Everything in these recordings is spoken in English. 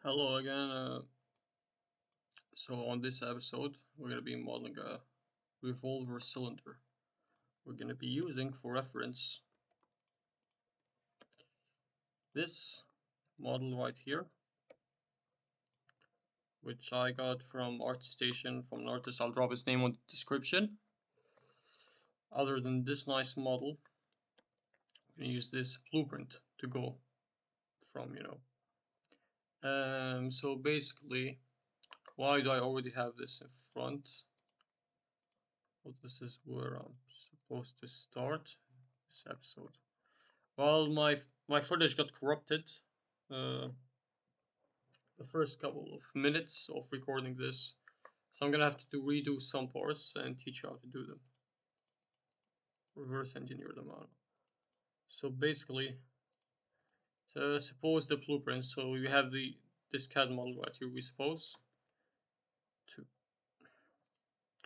Hello again. So on this episode, we're going to be modeling a revolver cylinder. We're going to be using for reference this model right here, which I got from ArtStation from an artist. I'll drop his name on the description. Other than this nice model, I'm going to use this blueprint to go from. So basically, why do I already have this in front? Well, this is where I'm supposed to start this episode. Well, my footage got corrupted. Uh, the first couple of minutes of recording this, so I'm gonna have to redo some parts and teach you how to do them. Reverse engineer them out. So basically, suppose the blueprint. So you have this CAD model right here. We suppose to,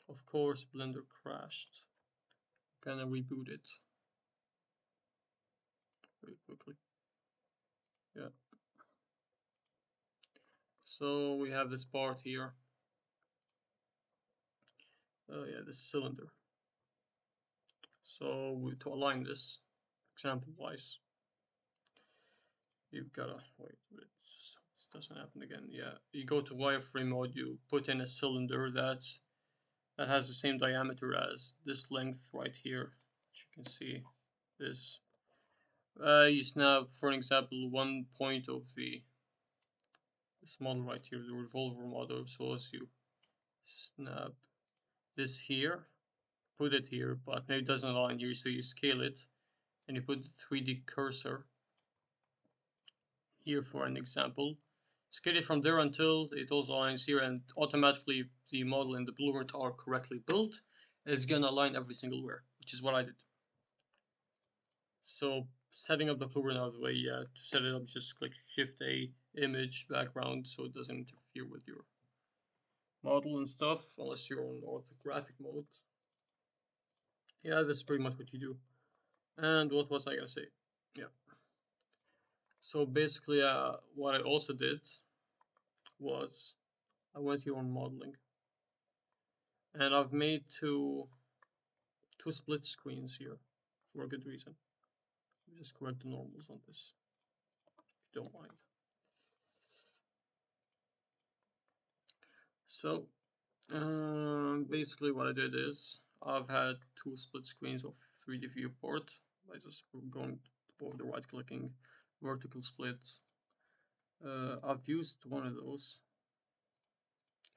of course, Blender crashed. Gonna reboot it very quickly. Yeah. So we have this part here. Yeah, this cylinder. So to align this, example-wise, you've gotta wait. This doesn't happen again. Yeah, you go to wireframe mode. You put in a cylinder that has the same diameter as this length right here. As you can see, this. You snap, for example, one point of this model right here, the revolver model. So as you snap this here, put it here, but maybe it doesn't align here. So you scale it, and you put the 3D cursor here for an example. Scale it from there until it also aligns here, and automatically the model and the blueprint are correctly built. And it's gonna align every single where, which is what I did. So setting up the blueprint out of the way, yeah, to set it up just click Shift A, image, background, so it doesn't interfere with your model and stuff, unless you're on orthographic mode. Yeah, that's pretty much what you do. And what was I gonna say? Yeah. So basically, what I also did was I went here on modeling, and I've made two split screens here for a good reason. Let me just correct the normals on this, if you don't mind. So basically what I did is I've had two split screens of 3D viewport by just going over the right clicking vertical split. I've used one of those.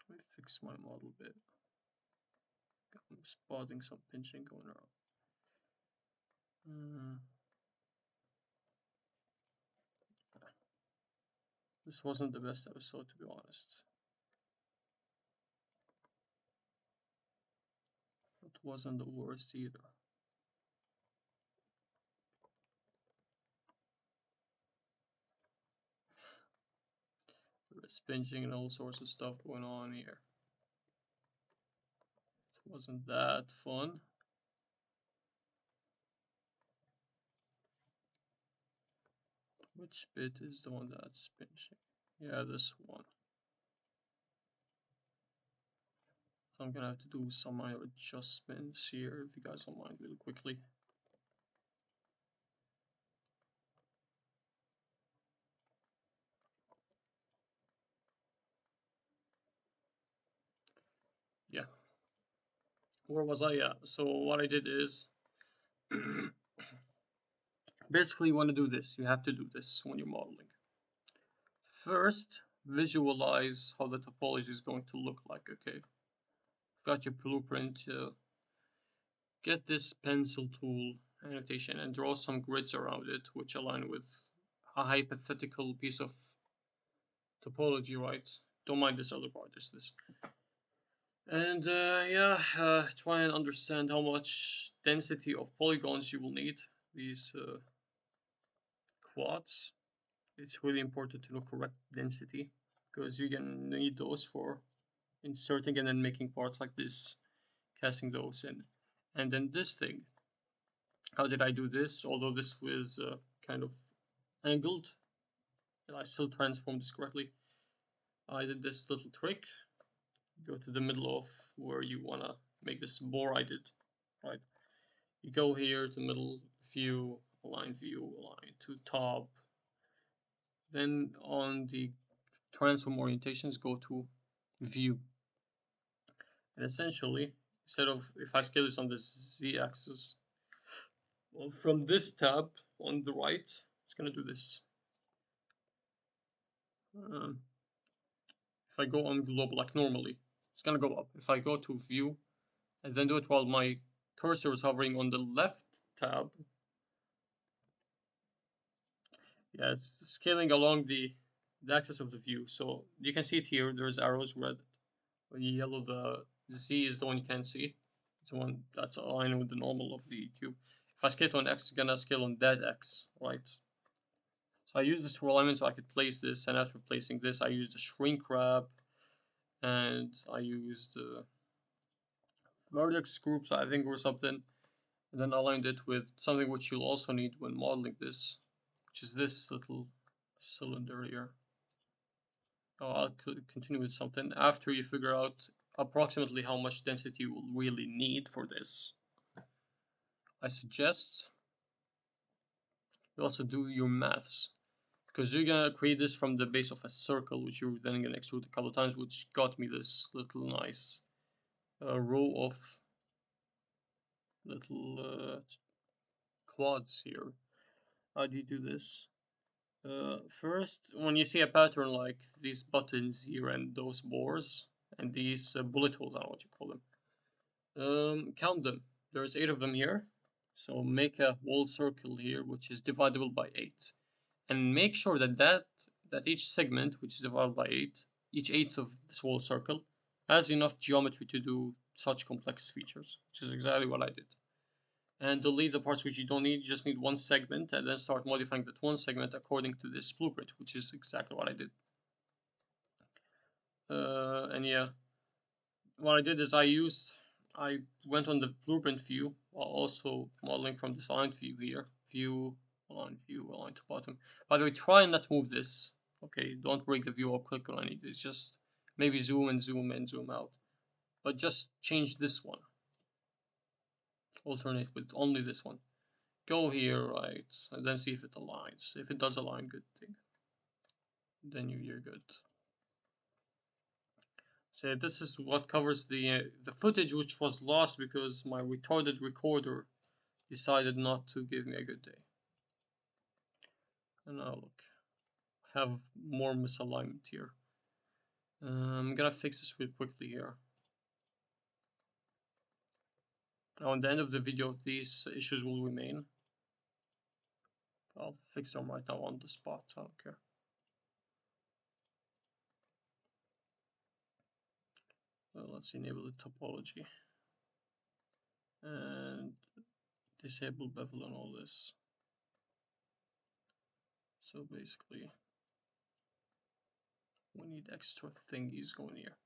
Let me fix my model a bit. I'm spotting some pinching going around. This wasn't the best episode, to be honest. It wasn't the worst either. There's pinching and all sorts of stuff going on here. It wasn't that fun. Which bit is the one that's pinching? Yeah, this one. So I'm gonna have to do some minor adjustments here, if you guys don't mind, really quickly. Yeah. Where was I at? So what I did is basically you want to do this. You have to do this when you're modeling. First, visualize how the topology is going to look like. Okay, got your blueprint. Get this pencil tool annotation and draw some grids around it, which align with a hypothetical piece of topology, right? Don't mind this other part. There's this. And try and understand how much density of polygons you will need. These quads. It's really important to know correct density because you're gonna need those for inserting and then making parts like this, casting those in. And then this thing. How did I do this? Although this was kind of angled, and I still transformed this correctly. I did this little trick. Go to the middle of where you wanna make this bore I did, right? You go here to middle, view, align to top. Then on the transform orientations, go to view. And essentially, instead of, if I scale this on the z-axis, well, from this tab on the right, it's gonna do this. Um, if I go on global like normally, it's gonna go up. If I go to view and then do it while my cursor is hovering on the left tab, yeah, it's scaling along the axis of the view. So you can see it here. There's arrows red. When you yellow, the Z is the one you can't see. It's the one that's aligned with the normal of the cube. If I scale on X, it's gonna scale on that X, right? So I use this for alignment so I could place this, and after placing this, I used the shrink wrap, and I used the vertex groups, I think, or something, and then aligned it with something which you'll also need when modeling this, which is this little cylinder here. I'll continue with something. After you figure out approximately how much density you will really need for this, I suggest you also do your maths. Because you're gonna create this from the base of a circle, which you're then gonna extrude a couple of times, which got me this little nice row of little quads here. How do you do this? First, when you see a pattern like these buttons here and those bores and these bullet holes, I don't know what you call them. Count them. There's 8 of them here. So make a whole circle here, which is divisible by 8. And make sure that each segment, which is divided by 8, each eighth of this whole circle, has enough geometry to do such complex features, which is exactly what I did. And delete the parts which you don't need, you just need one segment, and then start modifying that one segment according to this blueprint, which is exactly what I did. And yeah, what I did is I went on the blueprint view while also modeling from this aligned view here. View, align to bottom. By the way, try and not move this. Okay, don't break the view or click on anything. It's just maybe zoom in, zoom out. But just change this one. Alternate with only this one. Go here, right, and then see if it aligns. If it does align, good thing. Then you're good. So this is what covers the footage which was lost because my retarded recorder decided not to give me a good day. And now look, have more misalignment here. I'm gonna fix this real quickly here. Now, on the end of the video, these issues will remain. I'll fix them right now on the spot. I don't care. Let's enable the topology and disable bevel and all this. So basically, we need extra thingies going here.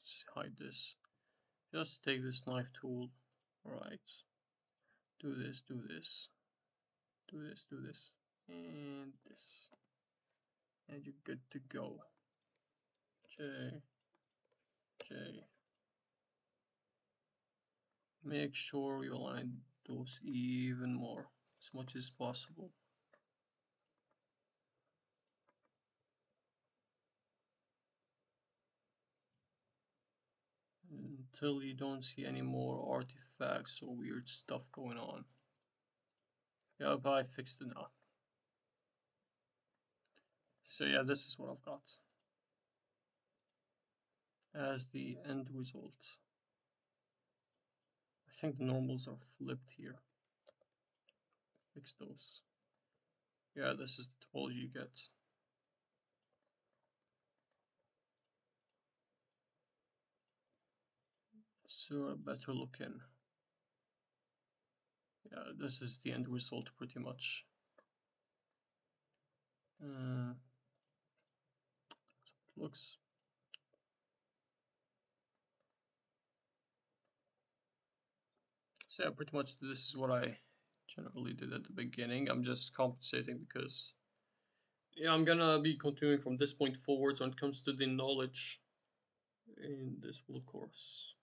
Let's hide this. Just take this knife tool. Right. Do this, do this, do this, do this, and this. And you're good to go. J. Make sure you align those even more as much as possible. Until you don't see any more artifacts or weird stuff going on. Yeah, but I fixed it now. So yeah, this is what I've got as the end result. I think the normals are flipped here. Fix those. Yeah, this is the topology you get. So better looking. Yeah, this is the end result pretty much. Looks. So yeah, pretty much this is what I generally did at the beginning. I'm just compensating because Yeah, I'm gonna be continuing from this point forwards when it comes to the knowledge in this whole course.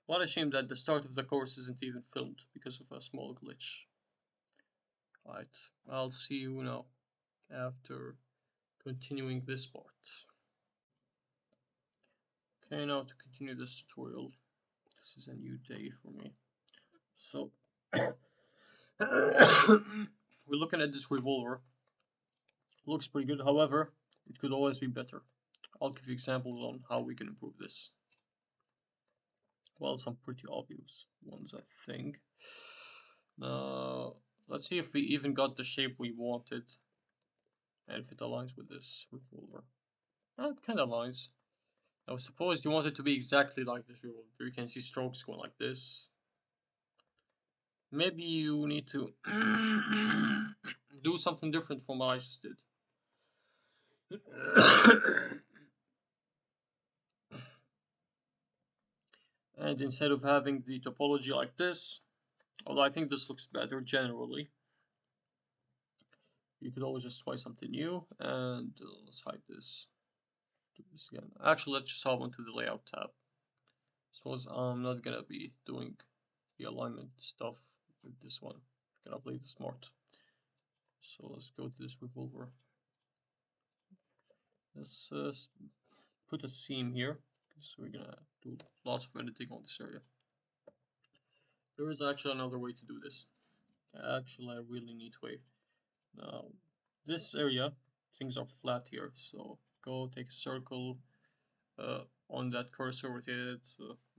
What a shame that the start of the course isn't even filmed because of a small glitch. Right, I'll see you now after continuing this part. Okay, now to continue this tutorial. This is a new day for me. So, we're looking at this revolver. Looks pretty good, however, it could always be better. I'll give you examples on how we can improve this. Well, some pretty obvious ones, I think. Now, let's see if we even got the shape we wanted and if it aligns with this revolver. It kind of aligns. Now, suppose you want it to be exactly like this revolver. You can see strokes going like this. Maybe you need to do something different from what I just did. And instead of having the topology like this, although I think this looks better generally, you could always just try something new. And let's hide this. Do this again. Actually, let's just hop onto the layout tab. So I'm not gonna be doing the alignment stuff with this one. I'm gonna play the smart. So let's go to this revolver. Let's put a seam here because we're gonna do lots of editing on this area. There is actually another way to do this. Actually, a really neat way. Now, this area, things are flat here, so go take a circle on that cursor, rotate it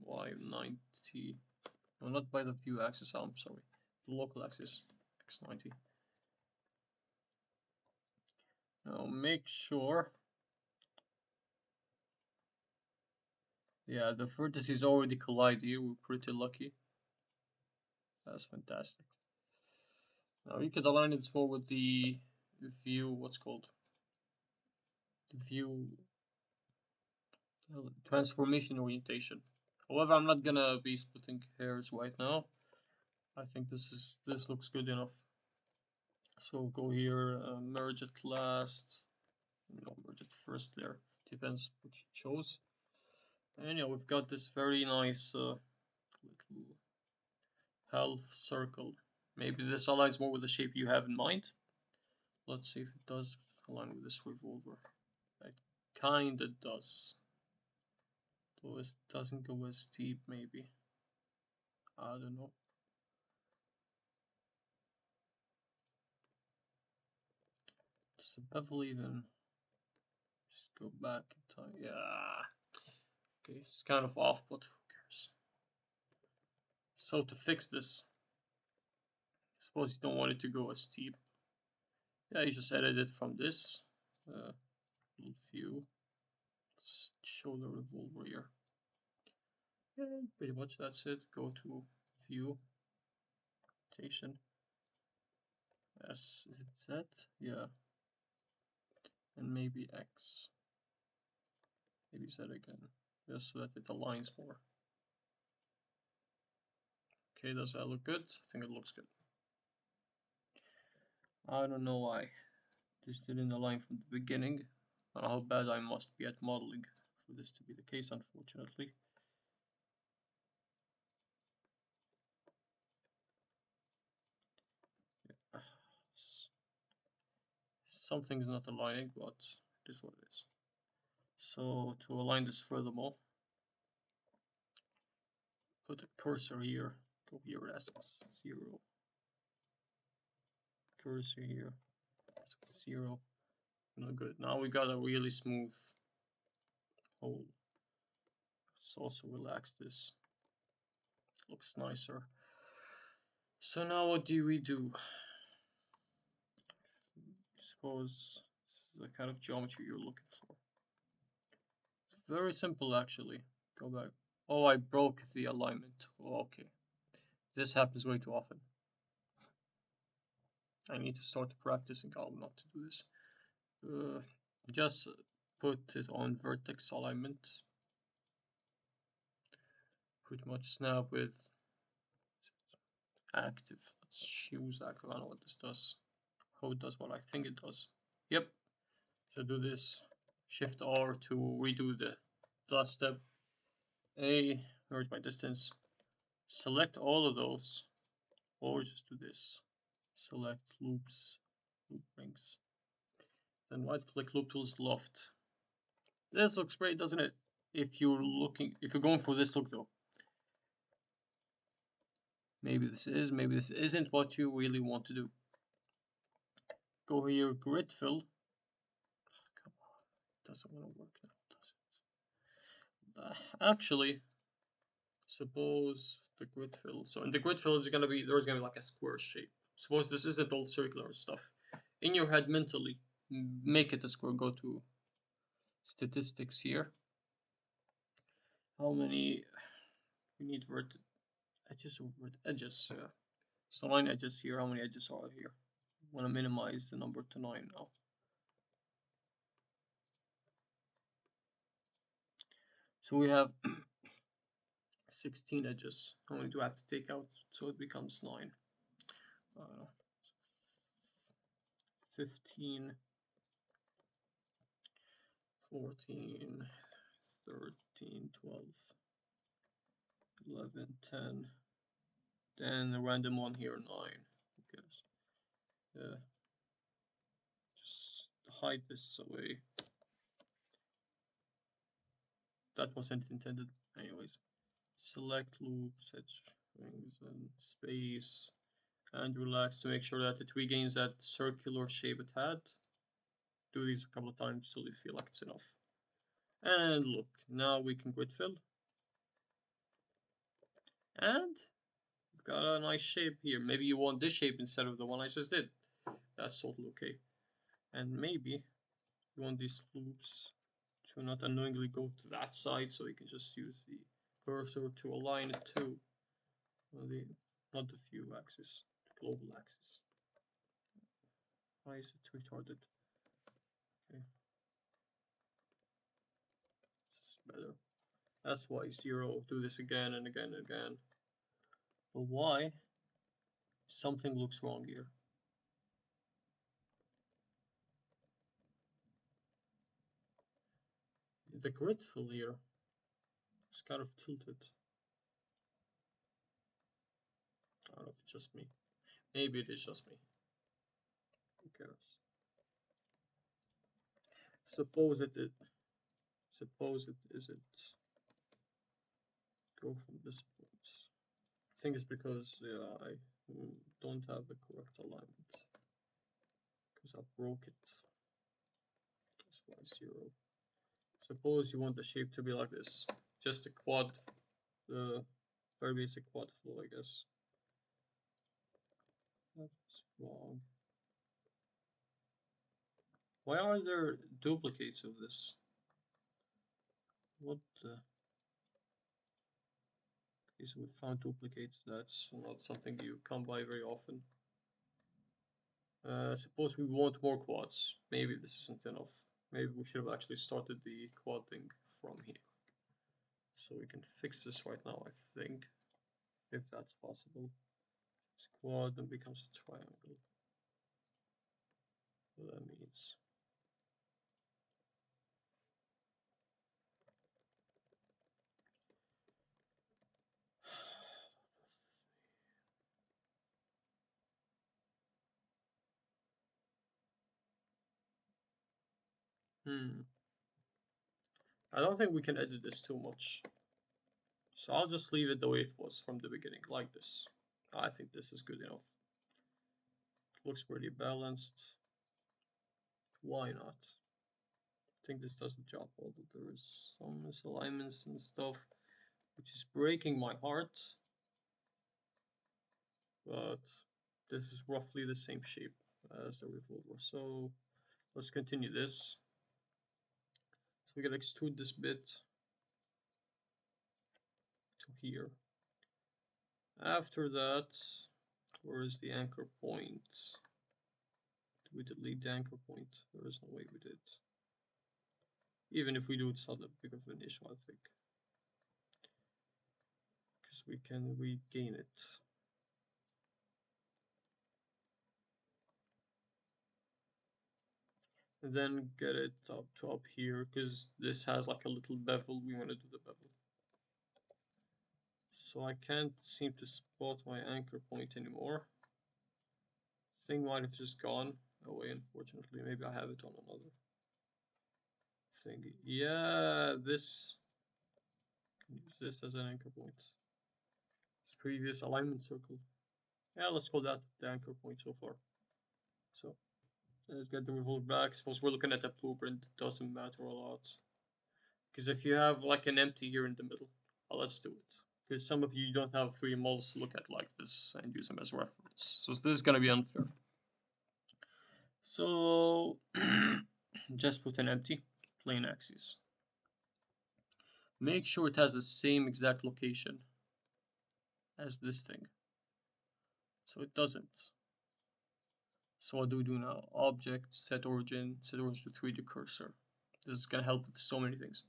Y90. No, not by the view axis, I'm sorry. The local axis, X90. Now make sure, yeah, the vertices already collide here. We're pretty lucky. That's fantastic. Now you could align it more with the view, what's called? The view transformation orientation. However, I'm not gonna be splitting hairs right now. I think this looks good enough. So go here, merge it last. No, merge it first there. Depends which you chose. And yeah, we've got this very nice little half circle. Maybe this aligns more with the shape you have in mind. Let's see if it does align with this revolver. It kinda does. Though it doesn't go as deep, maybe. I don't know. Does the bevel even just go back in time? Yeah. Okay, it's kind of off, but who cares? So to fix this, suppose you don't want it to go as steep. Yeah, you just edit it from this little view. Let's show the revolver here. Yeah, pretty much that's it. Go to view, rotation. S, is it Z? Yeah. And maybe X. Maybe Z again. Just so that it aligns more. Okay, does that look good? I think it looks good. I don't know why this didn't align from the beginning. I don't know how bad I must be at modeling for this to be the case, unfortunately. Yeah. Something's not aligning, but it is what it is. So to align this furthermore, put a cursor here, go here as 0. Cursor here, 0. No good. Now we got a really smooth hole. Let's also relax this. Looks nicer. So now what do we do? I suppose this is the kind of geometry you're looking for. It's very simple actually. Go back. Oh, I broke the alignment. Oh, okay. This happens way too often. I need to start practicing how not to do this. Just put it on vertex alignment. Pretty much snap with active. Let's choose active. I don't know what this does. How it does what I think it does. Yep. So do this, Shift R to redo the last step. A, where's my distance? Select all of those, or just do this. Select loops, loop rings. Then right click loop tools loft. This looks great, doesn't it? If you're going for this look though. Maybe this isn't what you really want to do. Go here, grid fill. Come on, it doesn't want to work now, does it? Actually, suppose the grid fill. So in the grid fill, there's gonna be like a square shape. Suppose this isn't all circular stuff. In your head, mentally, make it a square. Go to statistics here. How many? We need edges or edges. So 9 edges here. How many edges are here? I want to minimize the number to 9 now. So we have 16 edges. How many do I have to take out so it becomes 9? 15, 14, 13, 12, 11, 10. Then a random one here, 9. Okay. Just hide this away. That wasn't intended. Anyways, select loop, set strings and space, and relax to make sure that it regains that circular shape it had. Do these a couple of times till you feel like it's enough. And look, now we can grid fill. And we've got a nice shape here. Maybe you want this shape instead of the one I just did. That's totally okay. And maybe you want these loops to not unknowingly go to that side, so you can just use the cursor to align it to not the view axis, the global axis. Why is it retarded? Okay. This is better. That's why 0. Do this again and again and again. But why? Something looks wrong here. The grid fill here is kind of tilted. I don't know if it's just me. Maybe it is just me. Who cares? Suppose it isn't. Go from this point. I think it's because I don't have the correct alignment. Because I broke it. That's why 0. Suppose you want the shape to be like this. Just a quad, very basic quad flow, I guess. That's wrong. Why are there duplicates of this? What the? Okay, so we found duplicates. That's not something you come by very often. Suppose we want more quads. Maybe this isn't enough. Maybe we should have actually started the quad thing from here. So we can fix this right now, I think, if that's possible. It's quad and becomes a triangle. What that means. I don't think we can edit this too much. So I'll just leave it the way it was from the beginning, like this. I think this is good enough. Looks pretty balanced. Why not? I think this does the job, although there is some misalignments and stuff, which is breaking my heart. But this is roughly the same shape as the Revolver. So let's continue this. So we can extrude this bit to here. After that, where is the anchor point? Did we delete the anchor point? There is no way we did. Even if we do, it's not that big of an issue, I think. Because we can regain it. And then get it up to up here, because this has like a little bevel. We want to do the bevel. So I can't seem to spot my anchor point anymore. Thing might have just gone away, unfortunately. Maybe I have it on another thing. Yeah, this can use this as an anchor point. This previous alignment circle. Yeah, let's call that the anchor point so far. So let's get the revolve back. Suppose we're looking at a blueprint, it doesn't matter a lot. Because if you have like an empty here in the middle, well, let's do it. Because some of you don't have three models to look at like this and use them as reference. So this is gonna be unfair. So just put an empty plane axis. Make sure it has the same exact location as this thing. So it doesn't. So what do we do now? Object, set origin to 3D cursor. This is gonna help with so many things.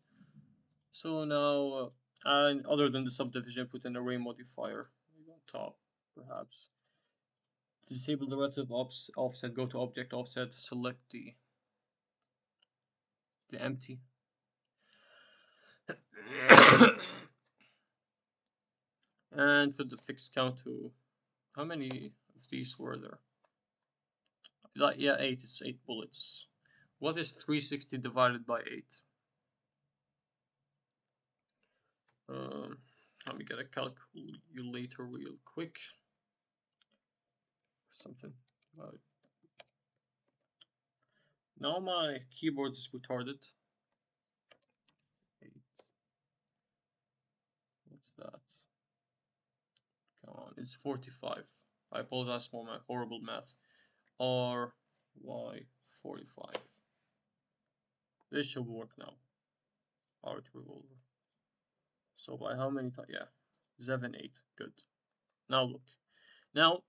So now, and other than the subdivision, put an array modifier maybe on top, perhaps. Disable the relative offset, go to object offset, select the empty. And put the fixed count to, how many of these were there? Like, yeah, 8, it's 8 bullets. What is 360 divided by 8? Let me get a calculator real quick. Something about it. Now my keyboard is retarded. 8. What's that? Come on, it's 45. I apologize for my horrible math. RY 45. This should work now. Art Revolver. So by how many times? Yeah, 7, 8. Good. Now look. Now,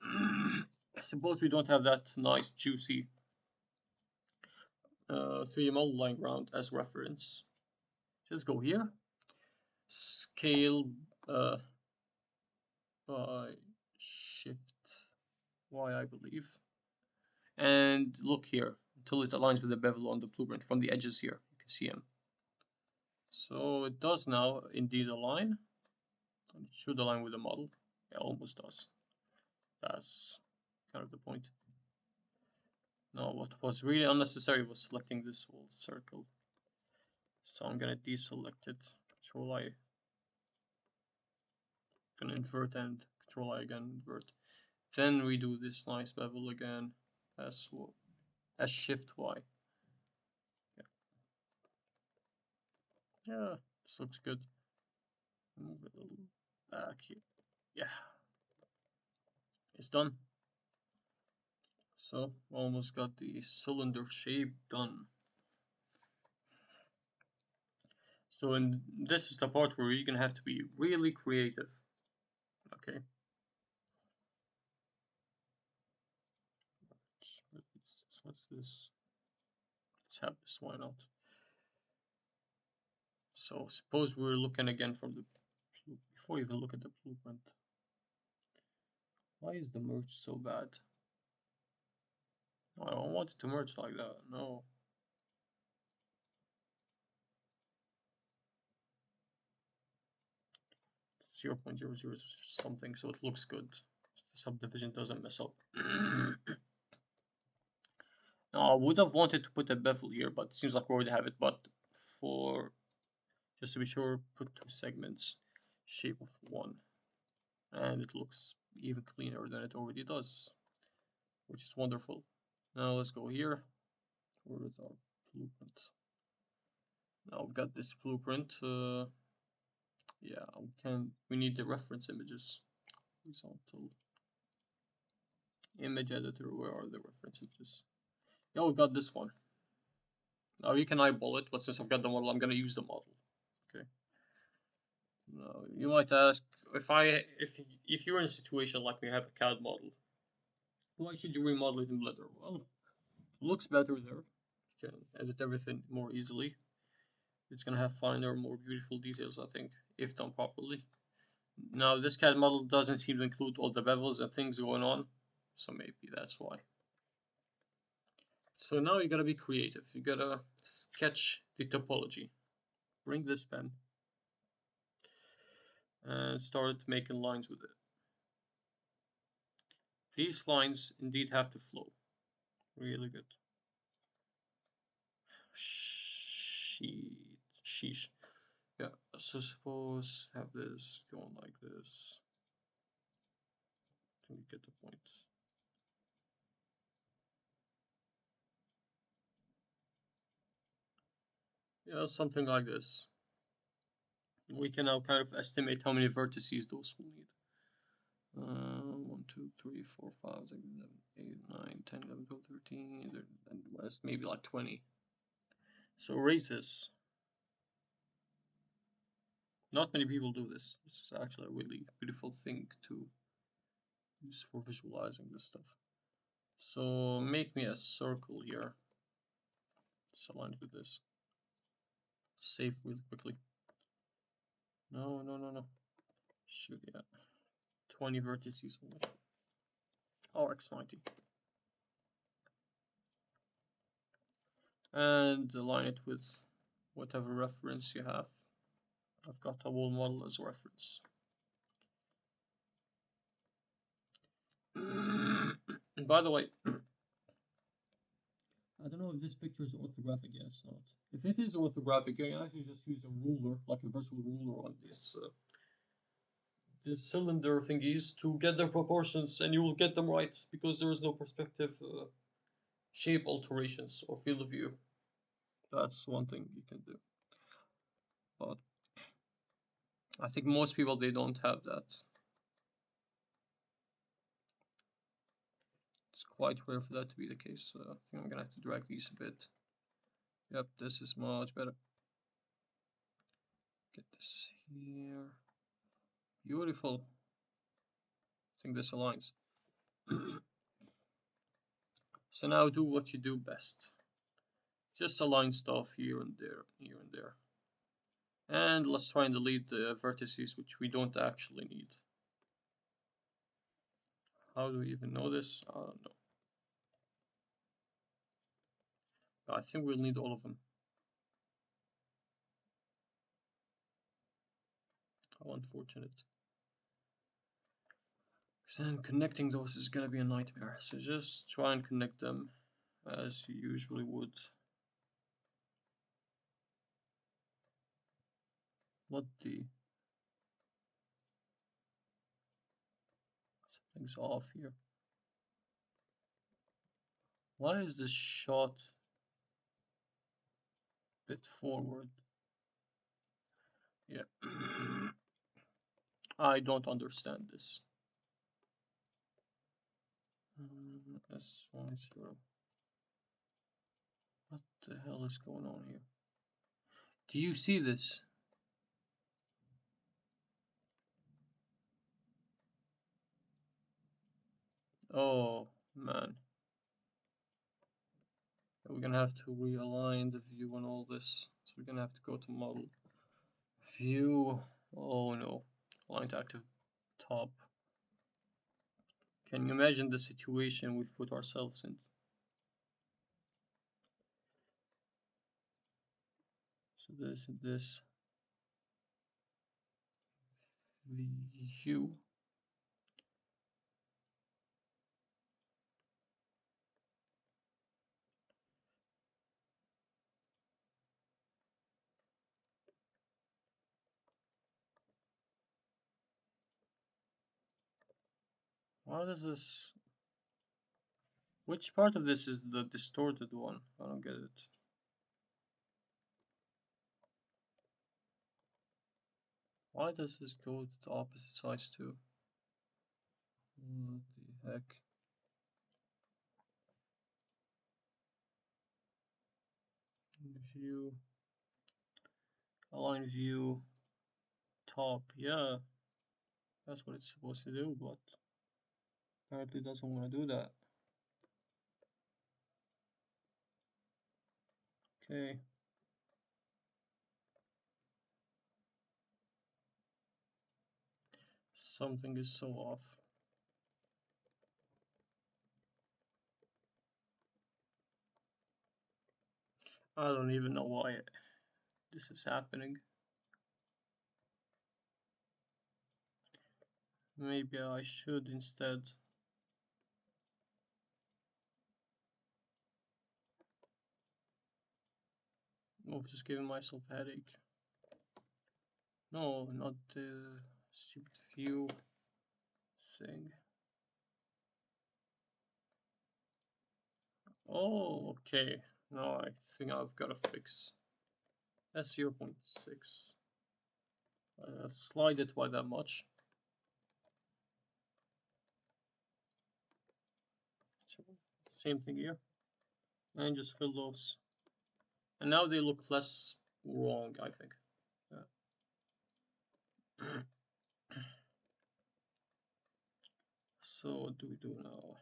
suppose we don't have that nice juicy 3D model line ground as reference. Just go here. Scale by Shift Y, I believe. And look here until it aligns with the bevel on the blueprint from the edges here. You can see them. So it does now indeed align. It should align with the model. It almost does. That's kind of the point. Now what was really unnecessary was selecting this whole circle. So I'm gonna deselect it. Control I. Gonna invert and Control I again, invert. Then we do this nice bevel again as Shift Y. Yeah, this looks good. Move it a little back here. Yeah, it's done. So almost got the cylinder shape done. So and this is the part where you're gonna have to be really creative. Okay. What's this? Let's have this. Why not? So suppose we're looking again from the before you even look at the blueprint. Why is the merge so bad? I don't want it to merge like that. No. 0.00 something, so it looks good. The subdivision doesn't mess up. Now I would have wanted to put a bevel here, but it seems like we already have it. But for just to be sure, put 2 segments, shape of 1, and it looks even cleaner than it already does, which is wonderful. Now let's go here. Where is our blueprint? Now we've got this blueprint. Yeah, we need the reference images. Horizontal image editor. Where are the reference images? Yeah, we got this one. Now you can eyeball it, but since I've got the model, I'm gonna use the model. Okay. Now you might ask if you're in a situation like we have a CAD model, why should you remodel it in Blender? Well, it looks better there. You can edit everything more easily. It's gonna have finer, more beautiful details, I think, if done properly. Now this CAD model doesn't seem to include all the bevels and things going on, so maybe that's why. So now you gotta be creative. You gotta sketch the topology. Bring this pen and start making lines with it. These lines indeed have to flow. Really good. Sheesh. Yeah, so suppose have this going like this. Can we get the point? Yeah, something like this. We can now kind of estimate how many vertices those will need. 1, 2, 3, 4, 5, 6, 7, 8, 9, 10, 11, 12, 13, and maybe like 20. So erase this. Not many people do this. This is actually a really beautiful thing to use for visualizing this stuff. So make me a circle here. Just align it with this. Save really quickly. No. Shoot, yeah. 20 vertices only. RX90. And align it with whatever reference you have. I've got a wall model as reference. And by the way, I don't know if this picture is orthographic. Yeah, it's not. If it is orthographic, you can actually just use a ruler, like a virtual ruler on this cylinder thingies to get their proportions, and you will get them right because there is no perspective shape alterations or field of view. That's one thing you can do. But I think most people, they don't have that. It's quite rare for that to be the case. I think I'm gonna have to drag these a bit. Yep, this is much better. Get this here. Beautiful. I think this aligns. So now do what you do best. Just align stuff here and there, here and there. And let's try and delete the vertices which we don't actually need. How do we even know this? I don't know. I think we'll need all of them. How unfortunate. Because then connecting those is gonna be a nightmare. So just try and connect them as you usually would. What the? Something's off here. Why is this shot a bit forward? Yeah. I don't understand this. S10. What the hell is going on here? Do you see this? Oh man. We're gonna have to realign the view and all this. So we're gonna have to go to model. View. Oh no. Align to active top. Can you imagine the situation we've put ourselves in? So this and this. View. Why does this... Which part of this is the distorted one? I don't get it. Why does this go to the opposite sides too? What the heck? View. Align view. Top. Yeah. That's what it's supposed to do, but apparently it doesn't want to do that. Okay. Something is so off. I don't even know why this is happening. Maybe I should instead of just giving myself a headache. No, not the stupid view thing. Oh, okay. Now I think I've got a fix. That's 0.6. Slide it by that much. Same thing here. And just fill those. And now they look less wrong, I think. Yeah. So what do we do now?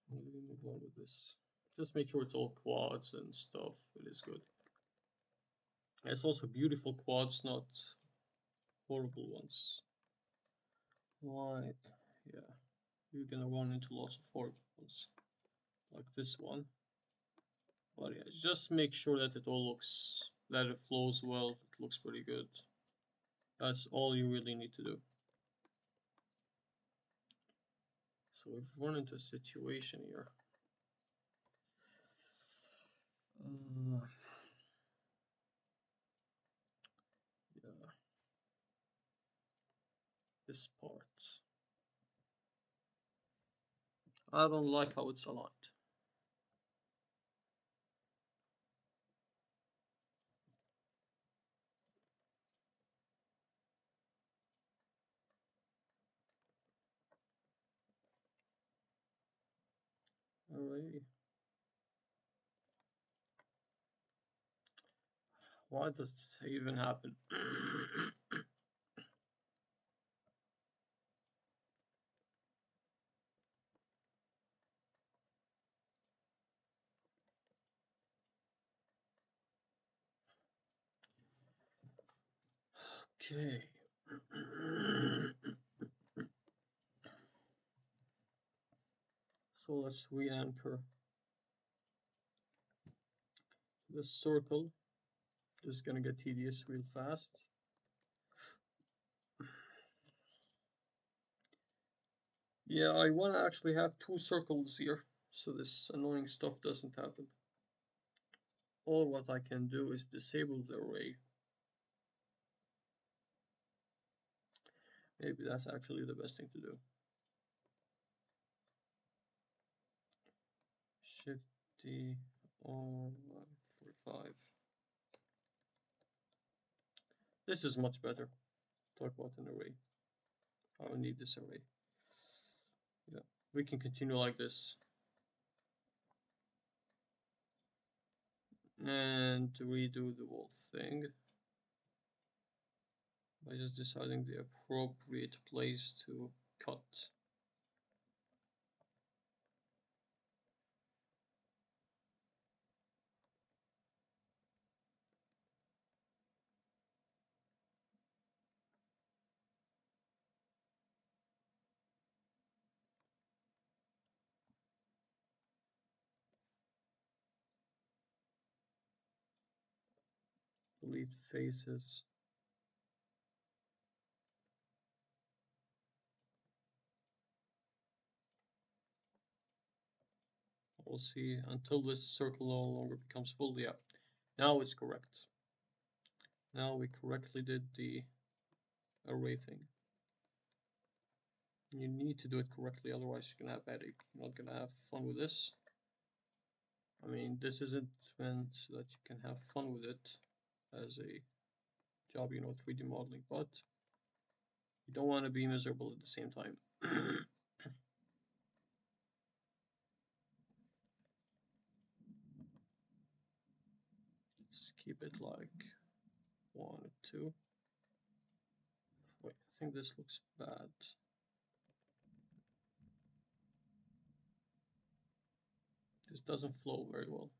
How do we move on with this? Just make sure it's all quads and stuff. It is good. And it's also beautiful quads, not horrible ones. Why? Yeah, you're gonna run into lots of horrible ones, like this one. But yeah, just make sure that it all looks, that it flows well. It looks pretty good. That's all you really need to do. So we've run into a situation here. Yeah. This part. I don't like how it's aligned. Alright. Why does this even happen? Okay. So let's re-anchor this circle. This is gonna get tedious real fast. Yeah, I want to actually have two circles here, so this annoying stuff doesn't happen. Or what I can do is disable the array. Maybe that's actually the best thing to do. Shift D R 45. This is much better. Talk about an array. I don't need this array. Yeah, we can continue like this. And redo the whole thing by just deciding the appropriate place to cut. Delete faces. We'll see until this circle no longer becomes full. Yeah, now it's correct. Now we correctly did the array thing. You need to do it correctly, otherwise you're gonna have headache. You're not gonna have fun with this. I mean, this isn't meant so that you can have fun with it as a job, 3D modeling, but you don't want to be miserable at the same time. Let's keep it like 1 or 2. Wait, I think this looks bad. This doesn't flow very well.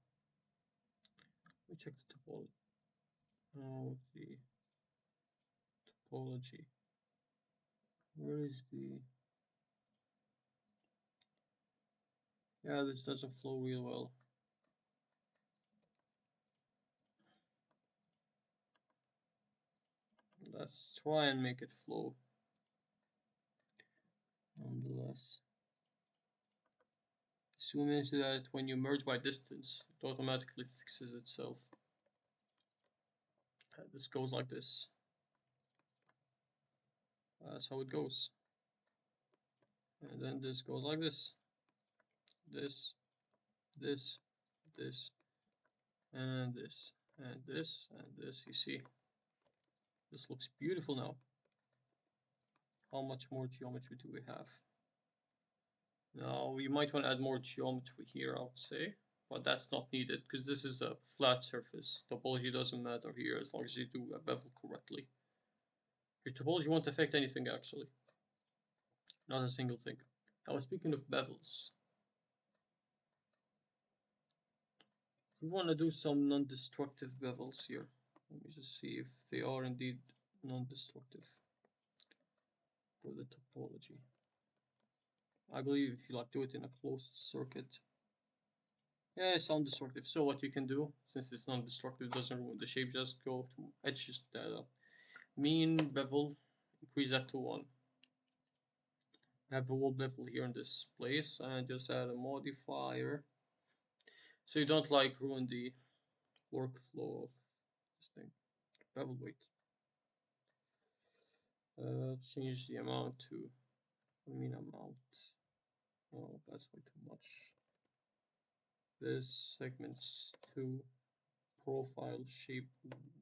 Let me check the topology. Oh, the topology. Where is the... Yeah, this doesn't flow real well. Let's try and make it flow. Nonetheless, zoom into that when you merge by distance, it automatically fixes itself. This goes like this. That's how it goes. And then this goes like this. This, this, this, and this, and this, and this. You see, this looks beautiful now. How much more geometry do we have? Now, we might want to add more geometry here, I would say. But that's not needed, because this is a flat surface. Topology doesn't matter here, as long as you do a bevel correctly. Your topology won't affect anything, actually. Not a single thing. Now, speaking of bevels, we want to do some non-destructive bevels here. Let me just see if they are indeed non-destructive for the topology. I believe if you like do it in a closed circuit, yeah, it's non-destructive. So what you can do, since it's non-destructive, doesn't ruin the shape, just go to edges data, mean bevel, increase that to 1. Have a wall bevel here in this place, and just add a modifier, so you don't like ruin the workflow of this thing. Bevel weight. Change the amount to, amount. Oh, that's way too much. This segments 2, profile shape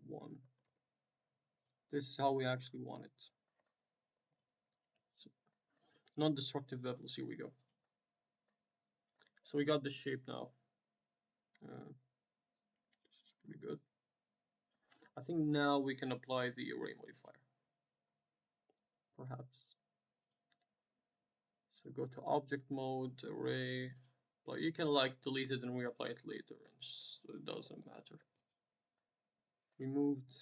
1. This is how we actually want it. So, non-destructive bevels, here we go. So we got the shape now. This is pretty good. I think now we can apply the array modifier. Perhaps. So go to object mode, array, but you can like delete it and reapply it later, and so it doesn't matter. Removed,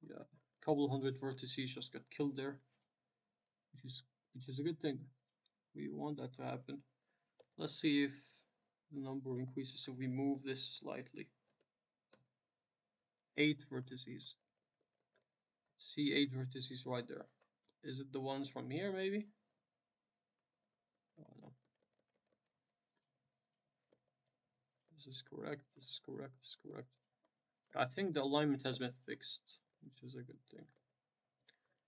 yeah, a couple hundred vertices just got killed there, which is a good thing. We want that to happen. Let's see if the number increases if we move this slightly. 8 vertices. See 8 vertices right there. Is it the ones from here maybe? Oh no. This is correct, this is correct, this is correct. I think the alignment has been fixed, which is a good thing.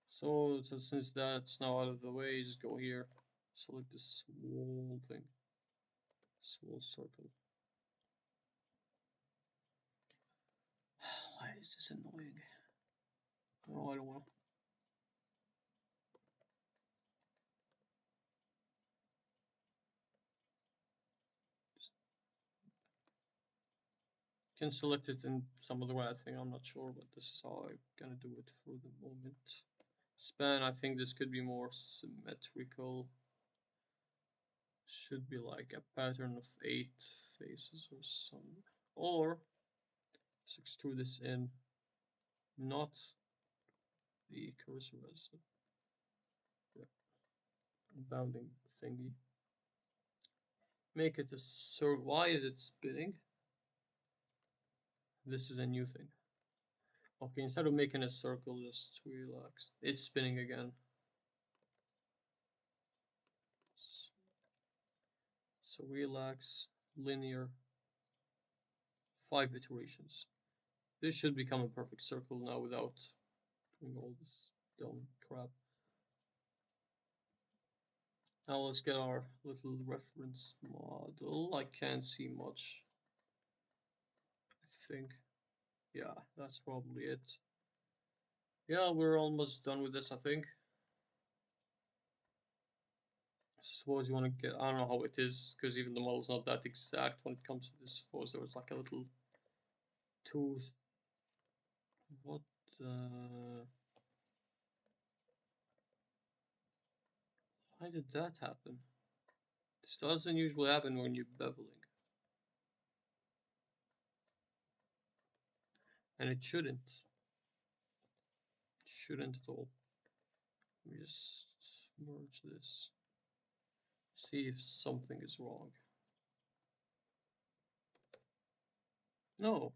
So since that's now out of the way, just go here, select this wall thing, this wall circle. Why is this annoying? No, I don't want to. Can select it in some other way, I think, I'm not sure, but this is how I'm gonna do it for the moment. Span, I think this could be more symmetrical. Should be like a pattern of 8 faces or something. Or just extrude this in, not the cursor as a bounding thingy. Make it a circle. Why is it spinning? This is a new thing. Okay, instead of making a circle, just relax. It's spinning again. So relax, linear, 5 iterations. This should become a perfect circle now without doing all this dumb crap. Now let's get our little reference model. I can't see much. I think, yeah, that's probably it. Yeah, we're almost done with this, I think. Suppose you want to get, I don't know how it is, because even the model's not that exact when it comes to this. Suppose there was like a little tooth. What? Why did that happen? This doesn't usually happen when you're beveling. And it shouldn't. Shouldn't at all. Let me just merge this. See if something is wrong. No.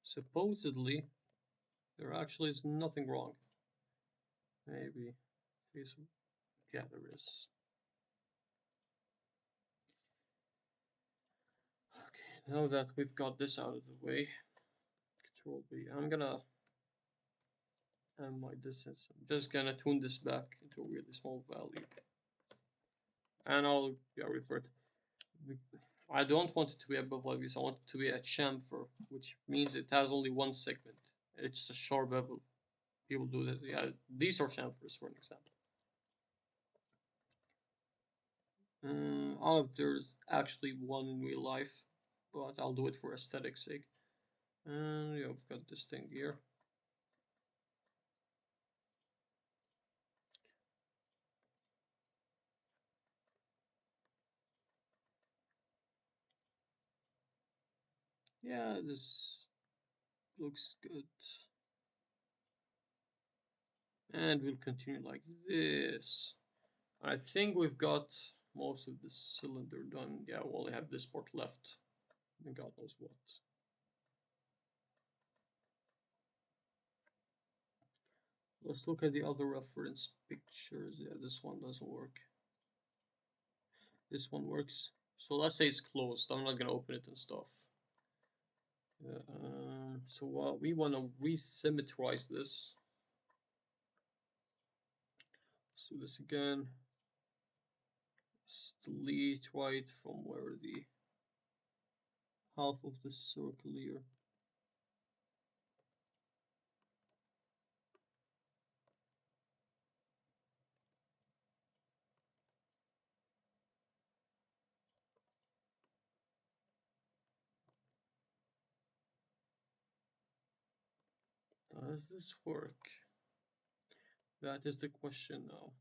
Supposedly, There actually is nothing wrong. Maybe. Yeah, there is. Okay, now that we've got this out of the way, Control B. I'm gonna and my distance. I'm just gonna tune this back into a really small value. And I'll revert. I don't want it to be a bevel because I want it to be a chamfer, which means it has only one segment. It's a sharp bevel. People do that. Yeah, these are chamfers for an example. There's actually one in real life, but I'll do it for aesthetic's sake. And yeah, we've got this thing here. Yeah, this looks good. And we'll continue like this. I think we've got most of the cylinder done. Yeah, we only have this part left. And God knows what. Let's look at the other reference pictures. Yeah, this one doesn't work. This one works. So let's say it's closed. I'm not gonna open it and stuff. So we want to resymmetrize this. Let's do this again. Let's delete right from where the half of the circle here. Does this work? That is the question now.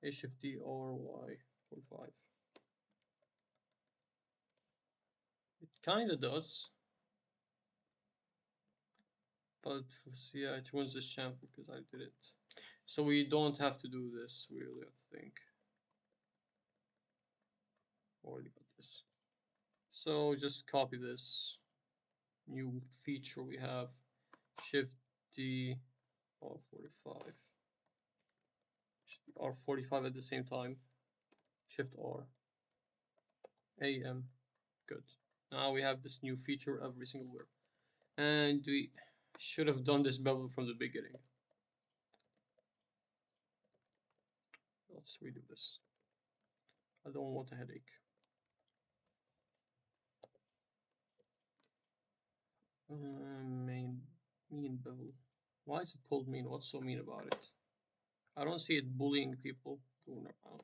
A shift D or Y 45. It kinda does. But yeah, it ruins this champ because I did it. So we don't have to do this really, I think. Already got this. So just copy this new feature we have. Shift D R45. R45 at the same time. Shift R. AM. Good. Now we have this new feature every single where. And we should have done this bevel from the beginning. Let's redo this. I don't want a headache. Mean bevel. Why is it called mean? What's so mean about it? I don't see it bullying people going around.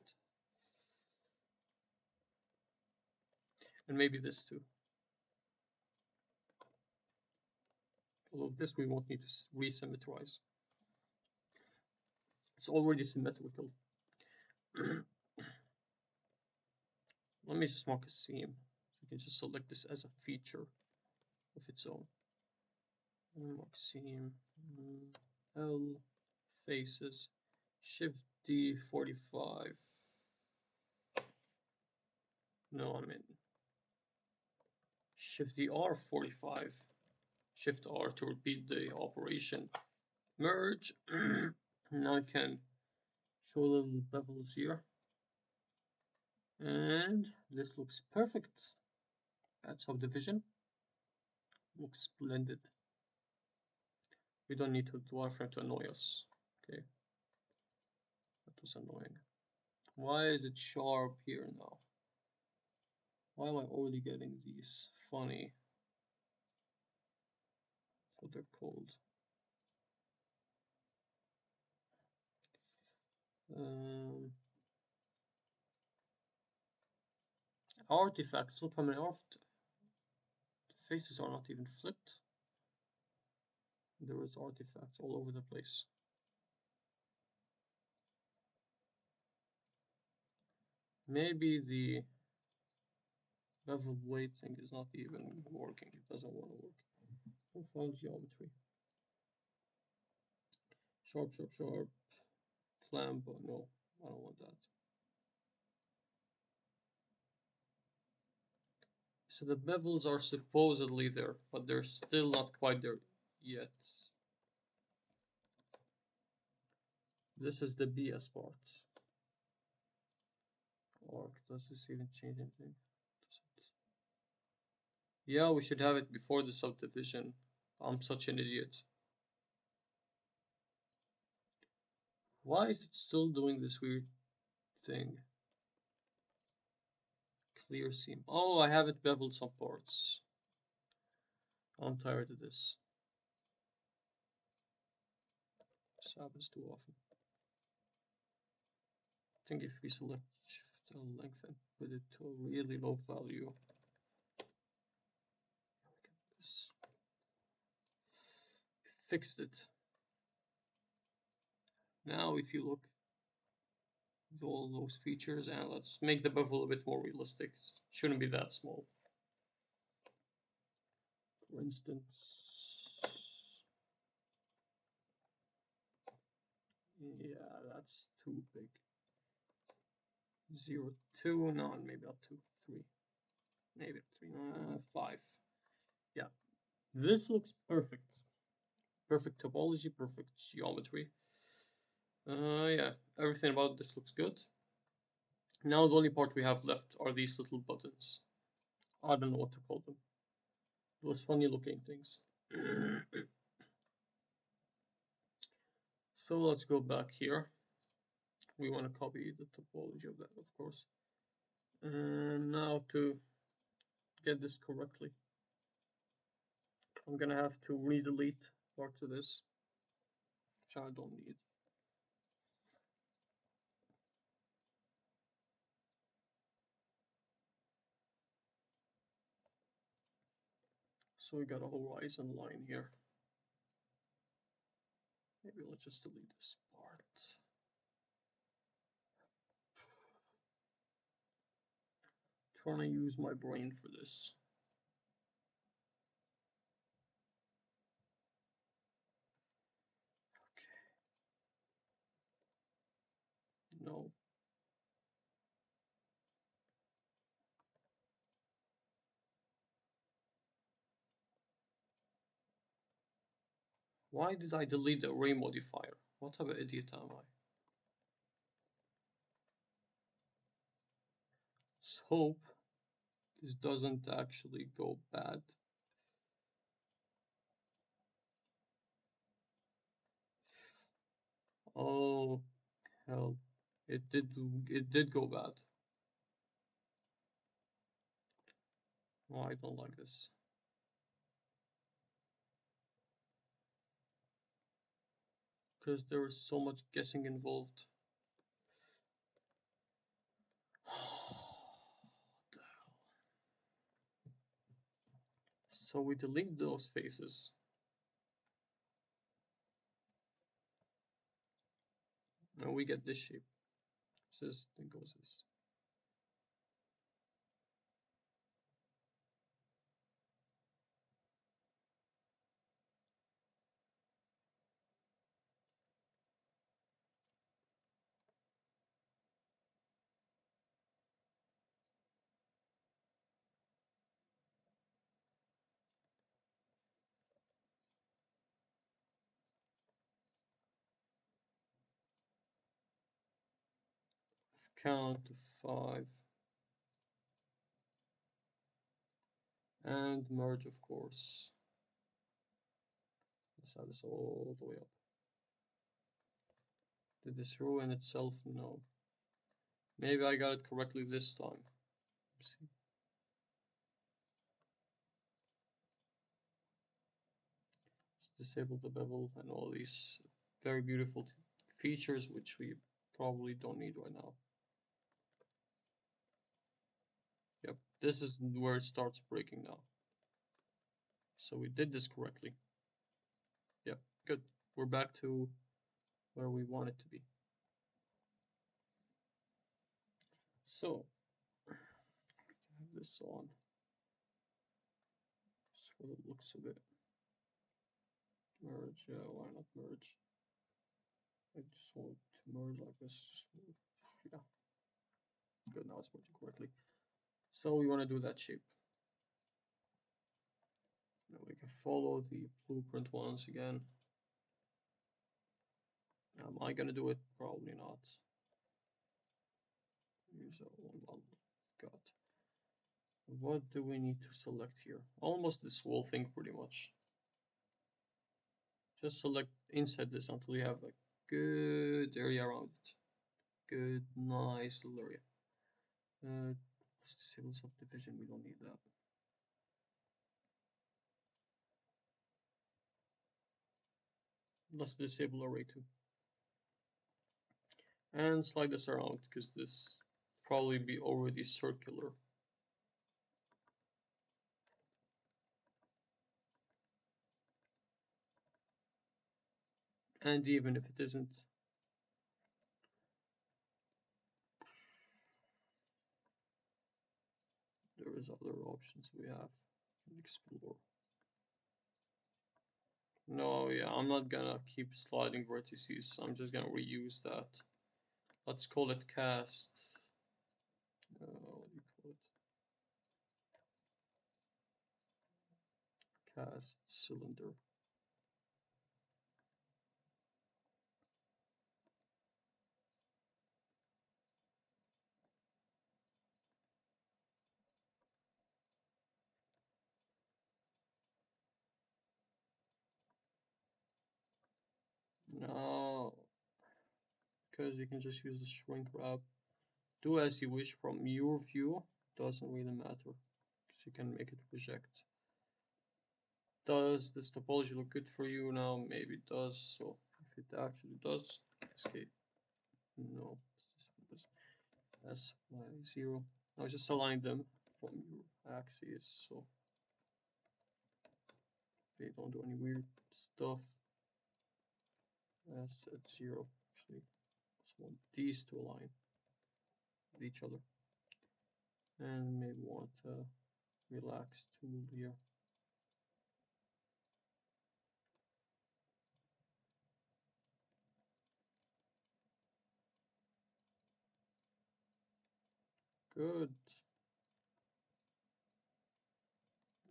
And maybe this too. Although this we won't need to resymmetrize. It's already symmetrical. Let me just mark a seam. So you can just select this as a feature of its own. Mark seam. L faces. Shift D 45. No, I mean Shift D R 45. Shift R to repeat the operation. Merge. Now I can show little bevels here. And this looks perfect. That's subdivision. Looks splendid. We don't need to wireframe to annoy us. Okay. That was annoying. Why is it sharp here now? Why am I already getting these funny? What they're called. Artifacts. Look how many the faces are not even flipped. There is artifacts all over the place. Maybe the level weight thing is not even working. It doesn't want to work. Profile geometry. Sharp, sharp, sharp. Clamp. No, I don't want that. So the bevels are supposedly there, but they're still not quite there yet. This is the BS part. Or does this even change anything? Yeah, we should have it before the subdivision. I'm such an idiot. Why is it still doing this weird thing? Clear seam. Oh, I haven't beveled some parts. I'm tired of this. This happens too often. I think if we select shift length and put it to a really low value, look at this. Fixed it. Now if you look at all those features, and let's make the bevel a bit more realistic. Shouldn't be that small. For instance, yeah, that's too big. 0, 2, no, maybe not 2, 3, maybe 3, 5. Yeah, this looks perfect. Perfect topology, perfect geometry. Yeah, everything about this looks good. Now the only part we have left are these little buttons. I don't know what to call them. Those funny looking things. So let's go back here. We want to copy the topology of that, of course. And now to get this correctly, I'm gonna have to re-delete parts of this, which I don't need. So we got a horizon line here. Maybe let's just delete this part. Trying to use my brain for this. Okay. No. Why did I delete the array modifier? What type of idiot am I? Let's hope this doesn't actually go bad. Oh hell, it did go bad. Oh, I don't like this. Because there is so much guessing involved. What the hell? So we delete those faces. And we get this shape. This then goes this. Count to 5. And merge, of course. Let's have this all the way up. Did this ruin itself? No. Maybe I got it correctly this time. Let's see. Let's disable the bevel and all these very beautiful features which we probably don't need right now. Yep, this is where it starts breaking now. So we did this correctly. Yep, good. We're back to where we want it to be. So, have this on, just for the looks of it. Merge, yeah, why not merge? I just want to merge like this. Yeah, good, now it's merging correctly. So we want to do that shape. Now we can follow the blueprint once again. Am I gonna do it? Probably not. Here's our one model. Got. What do we need to select here? Almost this whole thing, pretty much. Just select inside this until you have a good area around it. Good, nice little area. Let's disable subdivision. We don't need that. Let's disable array too. And slide this around because this probably be already circular. And even if it isn't, there is other options we have. Explore. No, yeah, I'm not gonna keep sliding vertices. I'm just gonna reuse that. Let's call it cast. What do you call it? Cast cylinder. No, because you can just use the shrink wrap. Do as you wish from your view. Doesn't really matter. Because you can make it project. Does this topology look good for you now? Maybe it does. So if it actually does, escape. No, SY0. Now just align them from your axis so they don't do any weird stuff. Set 0. Actually, just want these to align with each other. And maybe want a relax tool here. Good.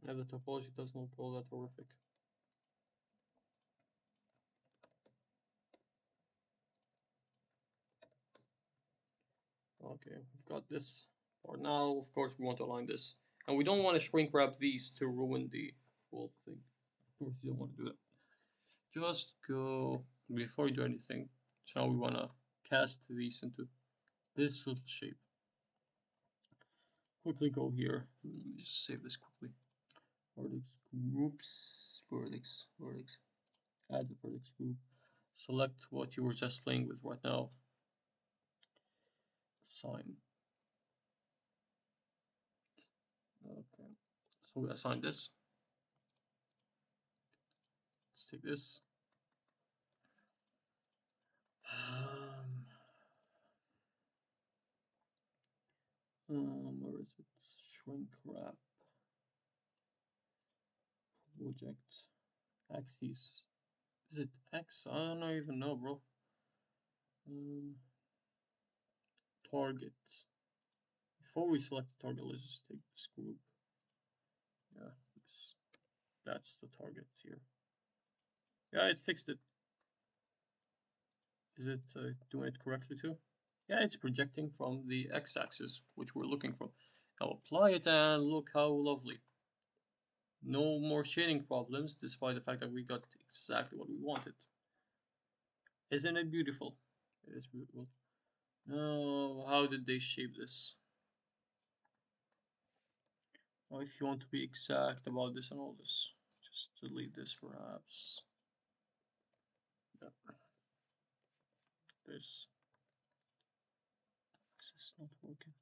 And the topology does not go that horrific. Okay, we've got this part now. Of course, we want to align this. And we don't want to shrink wrap these to ruin the whole thing. Of course, you don't want to do that. Just go, before you do anything, so now we want to cast these into this little shape. Quickly go here. Let me just save this quickly. Vertex groups, vertex. Add the vertex group. Select what you were just playing with right now. Assign. Okay. So we assign this. Let's take this. Where is it? Shrink wrap. Project. Axis. Is it X? I don't even know, bro. Target. Before we select the target, let's just take this group. Yeah, that's the target here. Yeah, it fixed it. Is it doing it correctly too? Yeah, it's projecting from the x-axis, which we're looking for. Now apply it and look how lovely. No more shading problems, despite the fact that we got exactly what we wanted. Isn't it beautiful? It is beautiful. Now, how did they shape this? Well, if you want to be exact about this and all this, just delete this perhaps. Yeah. This is not working.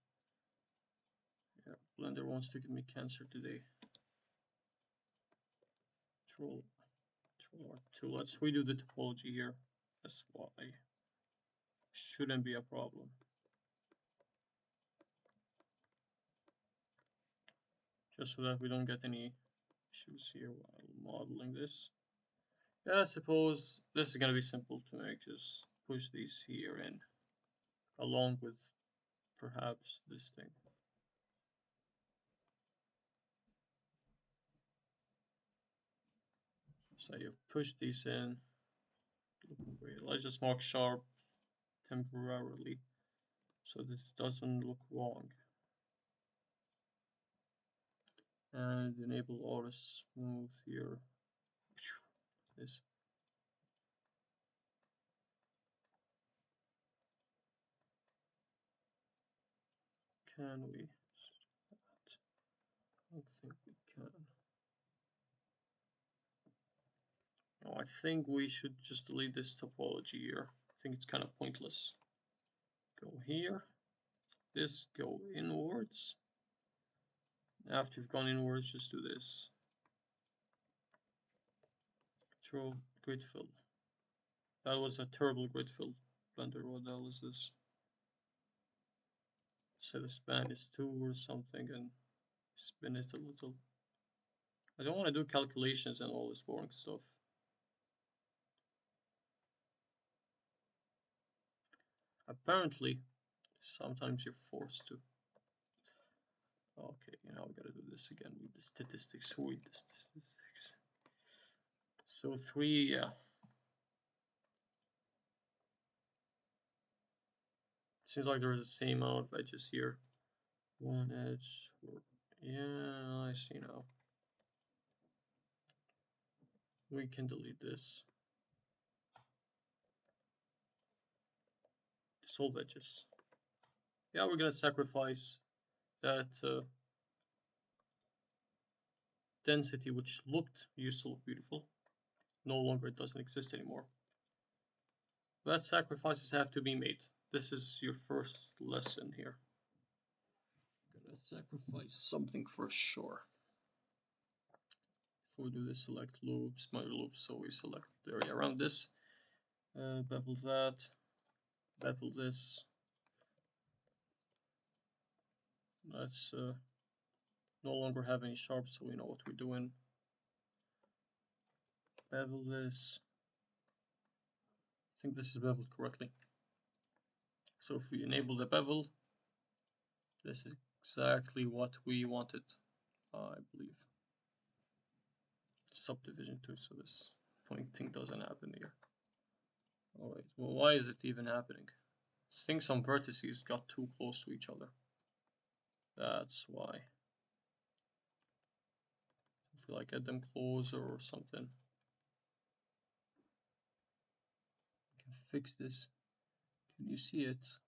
Yeah, Blender wants to give me cancer today. Control R2. Let's redo the topology here. SY. Shouldn't be a problem. Just so that we don't get any issues here while modeling this. Yeah, I suppose this is gonna be simple to make. Just push these here in, along with perhaps this thing. So you push these in, looking great let's just mark sharp temporarily so this doesn't look wrong. And enable auto smooth here. This. Can we? I don't think we can. No, I think we should just delete this topology here. I think it's kind of pointless. Go here. This, go inwards. After you've gone inwards, just do this. Control grid fill. That was a terrible grid fill. Blender, what the hell is this? Set a span is 2 or something and spin it a little. I don't want to do calculations and all this boring stuff. Apparently, sometimes you're forced to. Okay, now we gotta do this again with the statistics. Read the statistics. So 3, yeah. Seems like there is the same amount of edges here. One edge. Yeah, I see now. We can delete this. Dissolve edges. Yeah, we're gonna sacrifice that density, which used to look beautiful. No longer, it doesn't exist anymore. But sacrifices have to be made. This is your first lesson here. Gonna sacrifice something for sure. If we do this, select loops, minor loops, so we select the area around this. Bevel that. Bevel this. Let's no longer have any sharps, so we know what we're doing. Bevel this. I think this is beveled correctly. So if we enable the bevel, this is exactly what we wanted, I believe. Subdivision too, so this pointing doesn't happen here. Alright, well, why is it even happening? I think some vertices got too close to each other. That's why. I feel like get them closer or something. I can fix this. Can you see it?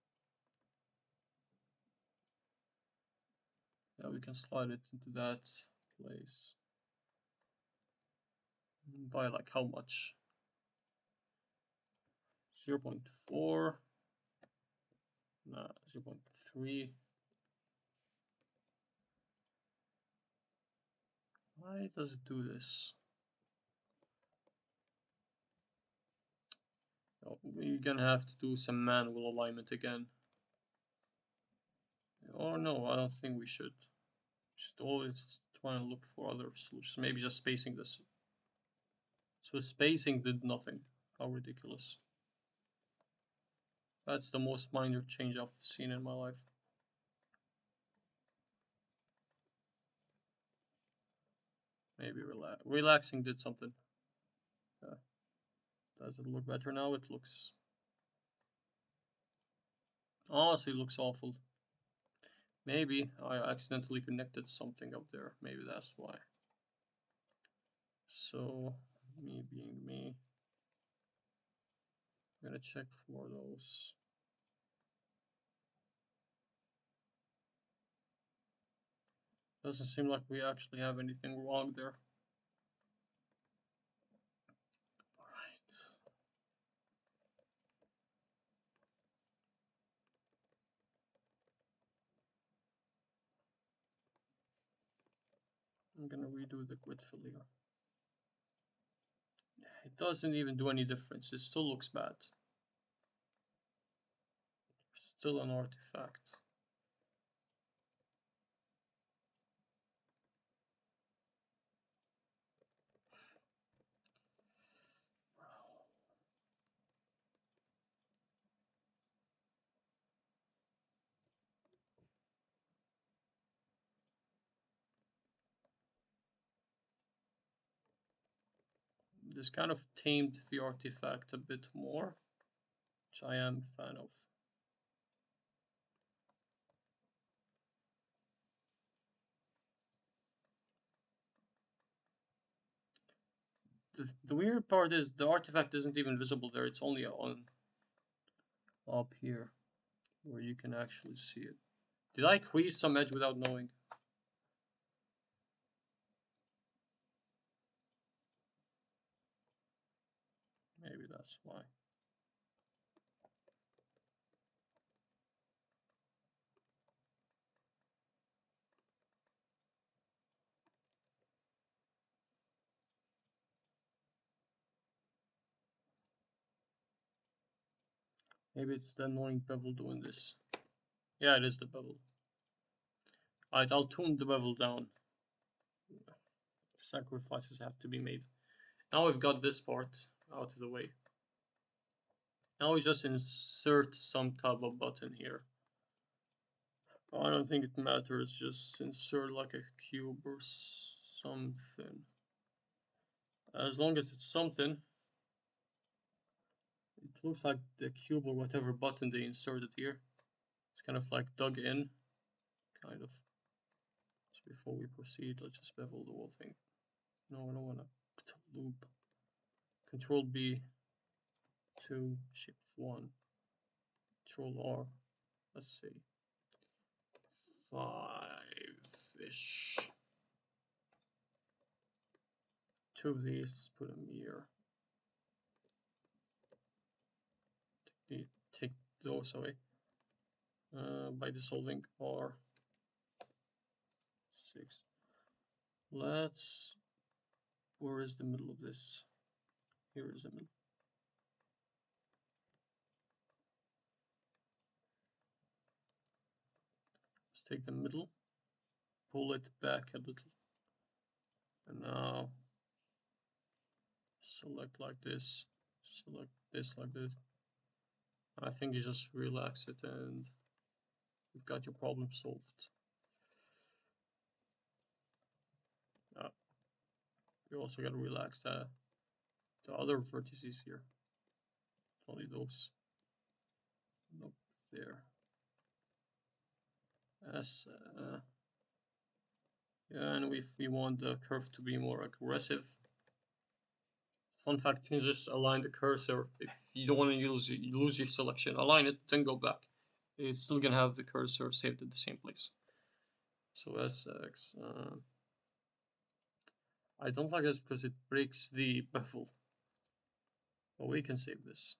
Yeah, we can slide it into that place. By like how much? 0.4. Nah, 0.3. Why does it do this? Oh, we're gonna have to do some manual alignment again. Oh no, I don't think we should. Should always try and look for other solutions. Maybe just spacing this. So spacing did nothing. How ridiculous. That's the most minor change I've seen in my life. Maybe relaxing did something. Yeah. Does it look better now? It looks... Honestly, it looks awful. Maybe I accidentally connected something up there. Maybe that's why. So, me being me, I'm gonna check for those. Doesn't seem like we actually have anything wrong there. Alright. I'm gonna redo the grid fill here. It doesn't even do any difference. It still looks bad. Still an artifact. This kind of tamed the artifact a bit more. which I am a fan of. The weird part is the artifact isn't even visible there, it's only on up here where you can actually see it. Did I crease some edge without knowing? Maybe that's why. Maybe it's the annoying bevel doing this. Yeah, it is the bevel. Alright, I'll tune the bevel down. Sacrifices have to be made. Now we've got this part out of the way. Now we just insert some type of button here. I don't think it matters, just insert like a cube or something. As long as it's something. It looks like the cube or whatever button they inserted here. It's kind of like dug in, kind of. So before we proceed, let's just bevel the whole thing. No, I don't want to loop. Control B, 2, Shift 1, Control R, let's see, 5-ish. 2 of these, put them here. Take those away by dissolving R6. Let's, where is the middle of this? Here is the middle. Let's take the middle, pull it back a little, and now select like this, select this like this. I think you just relax it and you've got your problem solved. You also gotta relax the other vertices here. Only those. Nope, there. As yeah, and if we want the curve to be more aggressive. Fun fact, you can just align the cursor. If you don't want to lose your selection, align it, then go back. It's still gonna have the cursor saved at the same place. So SX. I don't like this because it breaks the bevel. But we can save this.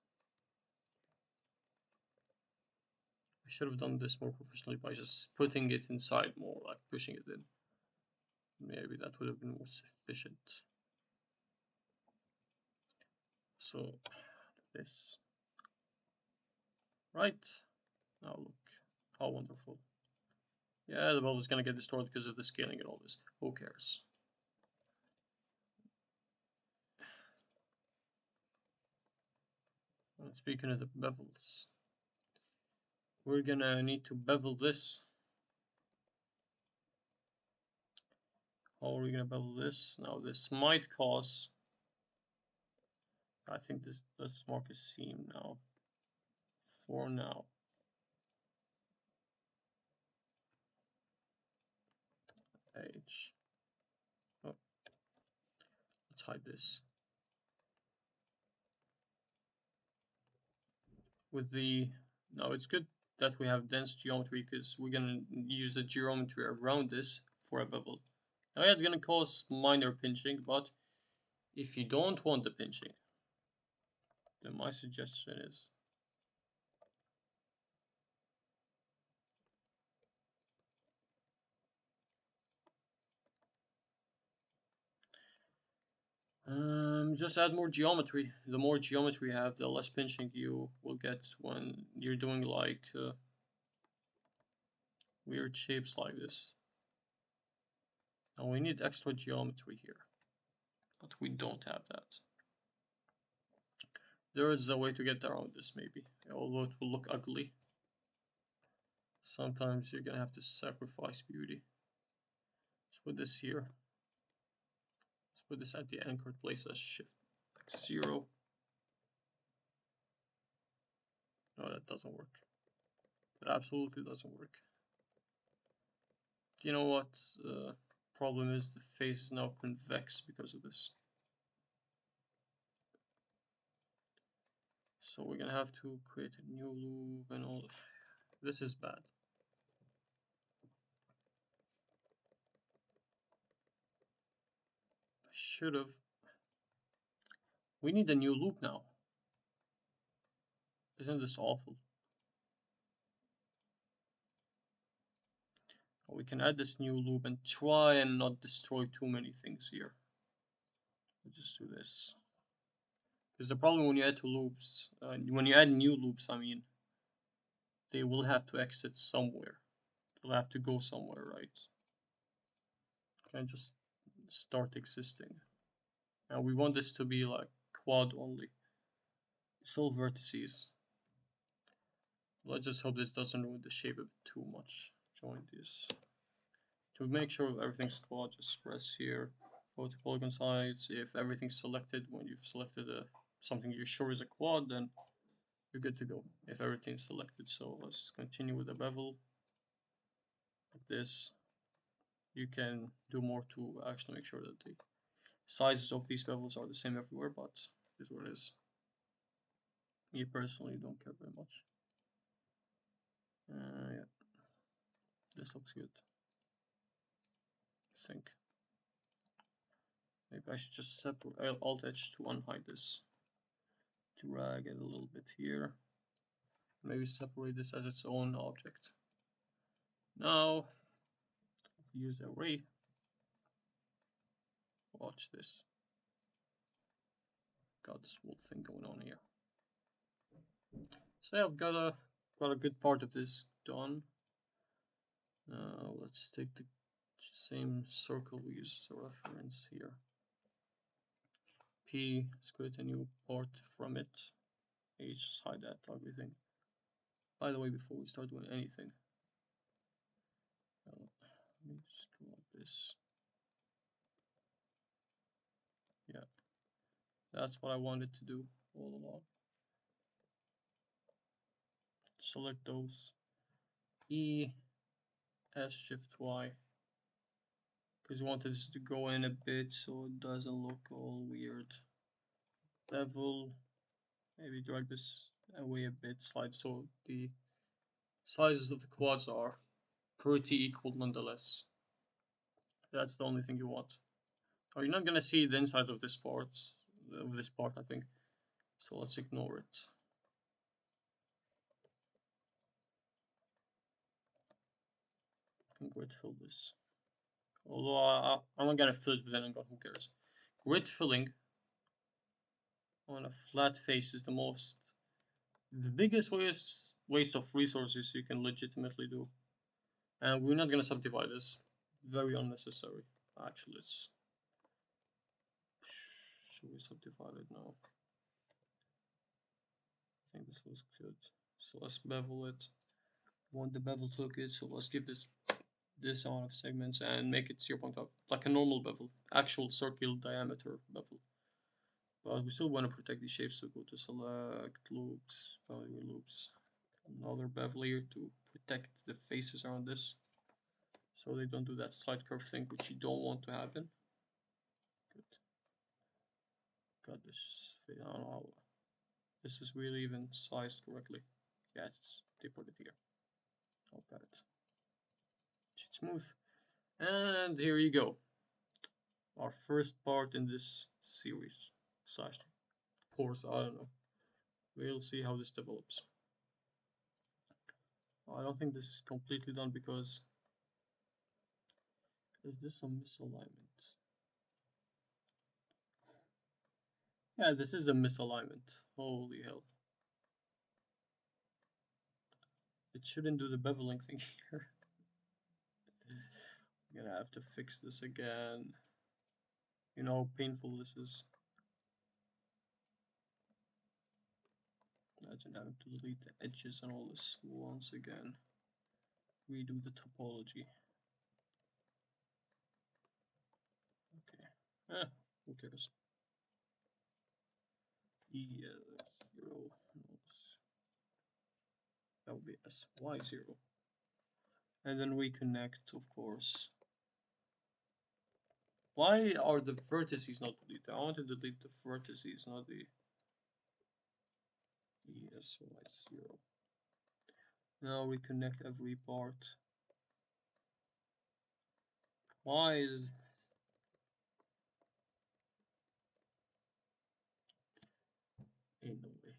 I should have done this more professionally by just putting it inside more, like pushing it in. Maybe that would have been more sufficient. So this. Right. Now look. How wonderful. Yeah, the bubble is gonna get distorted because of the scaling and all this. Who cares? And speaking of the bevels, we're gonna need to bevel this. How are we gonna bevel this? Now this might cause, I think this, let's mark a seam now. For now. H. Oh. Let's hide this. With the, now it's good that we have dense geometry because we're gonna use the geometry around this for a bevel. Now yeah, it's gonna cause minor pinching, but if you don't want the pinching, then my suggestion is just add more geometry. The more geometry you have, the less pinching you will get when you're doing like weird shapes like this. Now we need extra geometry here, but we don't have that. There is a way to get around this maybe, although it will look ugly. Sometimes you're gonna have to sacrifice beauty. Let's put this here. Let's put this at the anchored place as shift like 0. No, that doesn't work. That absolutely doesn't work. You know what? Problem is the face is now convex because of this. So we're gonna have to create a new loop and all. This is bad. I should have. We need a new loop now. Isn't this awful? We can add this new loop and try and not destroy too many things here. We'll just do this. Because the problem when you add two loops, when you add new loops, I mean, they will have to exit somewhere. They'll have to go somewhere, right? Can just start existing. And we want this to be like quad only. Sole vertices. Let's just hope this doesn't ruin the shape a bit too much. Join this. To make sure everything's quad, just press here. Go to polygon sides. If everything's selected, when you've selected something you're sure is a quad, then you're good to go. If everything's selected, so let's continue with the bevel. Like this. You can do more to actually make sure that the sizes of these bevels are the same everywhere, but this is what it is. Me personally don't care very much. Yeah, this looks good. I think. Maybe I should just separate Alt H to unhide this. Drag it a little bit here. Maybe separate this as its own object. Now, use the array. Watch this. Got this whole thing going on here. So I've got a good part of this done. Now let's take the same circle we use as a reference here. P, let's create a new part from it. H, just hide that ugly thing. By the way, before we start doing anything, let me just go like this. Yeah, that's what I wanted to do all along. Select those. E, S, Shift Y. Because we wanted this to go in a bit so it doesn't look all weird. Bevel, maybe drag this away a bit, slide so the sizes of the quads are pretty equal nonetheless. That's the only thing you want. Oh, you're not gonna see the inside of this part, I think. So let's ignore it. I can grid fill this. Although I'm not gonna fill it with anything, who cares? Grid filling on a flat face is the biggest waste of resources you can legitimately do. And we're not gonna subdivide this. Very unnecessary. Actually, should we subdivide it now? I think this looks good. So let's bevel it. We want the bevel to look good, so let's give this amount of segments and make it 0.5, like a normal bevel, actual circle diameter bevel. But we still want to protect these shapes, so go to select loops, value loops, another bevel here to protect the faces around this, so they don't do that slight curve thing, which you don't want to happen. Good. Got this. I don't know how this is really even sized correctly. Yeah, they put it here. I'll got it. It's smooth. And here you go. Our first part in this series. Slash course, I don't know. We'll see how this develops. I don't think this is completely done because is this a misalignment? Yeah, this is a misalignment. Holy hell. It shouldn't do the beveling thing here. I'm gonna have to fix this again. You know how painful this is. Imagine having to delete the edges and all this once again. Redo the topology. Okay. Who cares? Yeah, 0. That would be SY0. And then reconnect, of course. Why are the vertices not deleted? I want to delete the vertices, not the ESY0. Now reconnect every part. Why is... Ain't no way.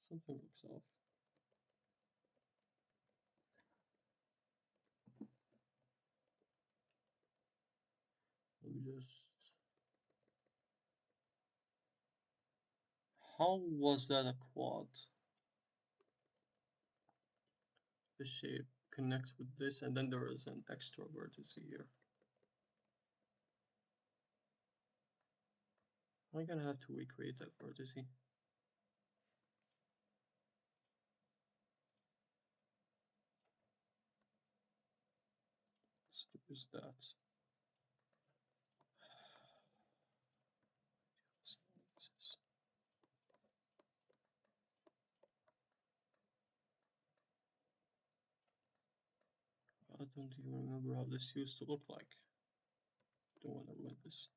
Something looks off. Let me just... How was that a quad? The shape connects with this, and then there is an extra vertex here. I'm gonna have to recreate that vertex. Let's use that. I don't even remember how this used to look like. Don't want to ruin this.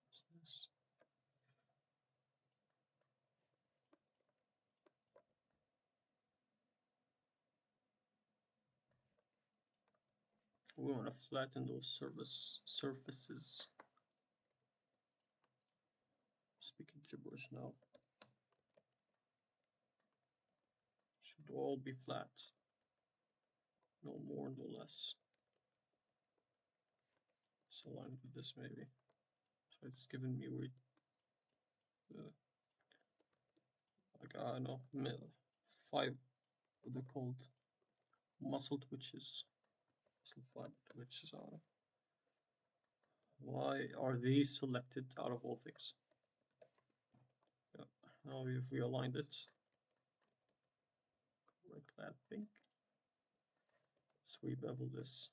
What's this? We want to flatten those surfaces. Speaking gibberish now. Should all be flat. No more, no less. So align with this maybe. So it's giving me weird, like I don't know, 5, what they're called, muscle twitches. Muscle fiber twitches. Why are these selected out of all things? Yeah. Now we've realigned it. Correct that thing. Let's rebevel this.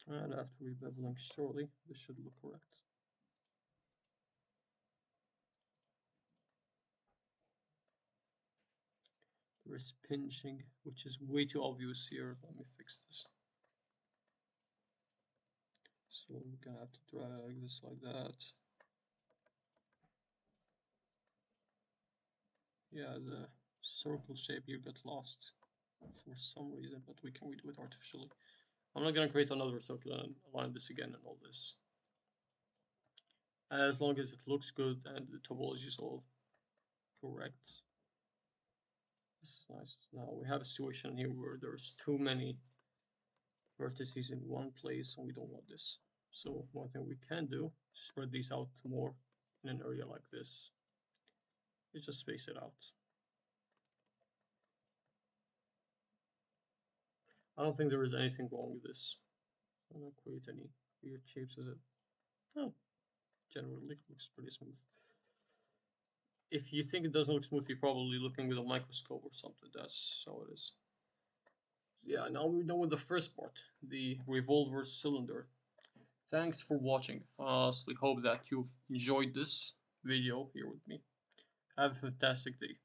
And after rebeveling shortly, this should look correct. There is pinching, which is way too obvious here. Let me fix this. So we're gonna have to drag this like that. Yeah, the circle shape here got lost for some reason, but we can redo it artificially. I'm not gonna create another circle and align this again and all this. As long as it looks good and the topology is all correct. This is nice. Now we have a situation here where there's too many vertices in one place and we don't want this. So one thing we can do, spread these out more in an area like this, is just space it out. I don't think there is anything wrong with this. I don't create any weird shapes, is it? No, generally it looks pretty smooth. If you think it doesn't look smooth, you're probably looking with a microscope or something. That's how it is. Yeah, now we're done with the first part, the revolver cylinder. Thanks for watching. I honestly hope that you've enjoyed this video here with me. Have a fantastic day.